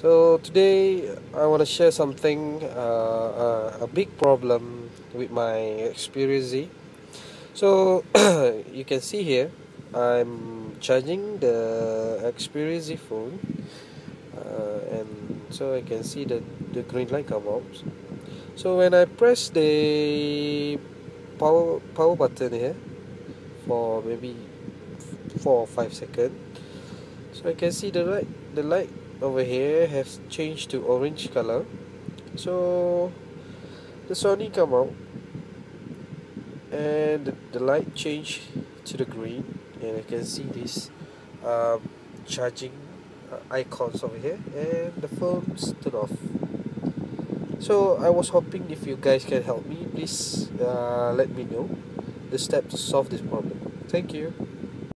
So today I want to share something, a big problem with my xperia Z. So you can see here, I'm charging the xperia Z phone, and so I can see that the green light come out. So when I press the power button here for maybe 4 or 5 seconds, so I can see the light over here has changed to orange color. So the Sony come out and the light changed to the green, and I can see this charging icons over here, and the phone stood off. So I was hoping if you guys can help me, please let me know the step to solve this problem. Thank you.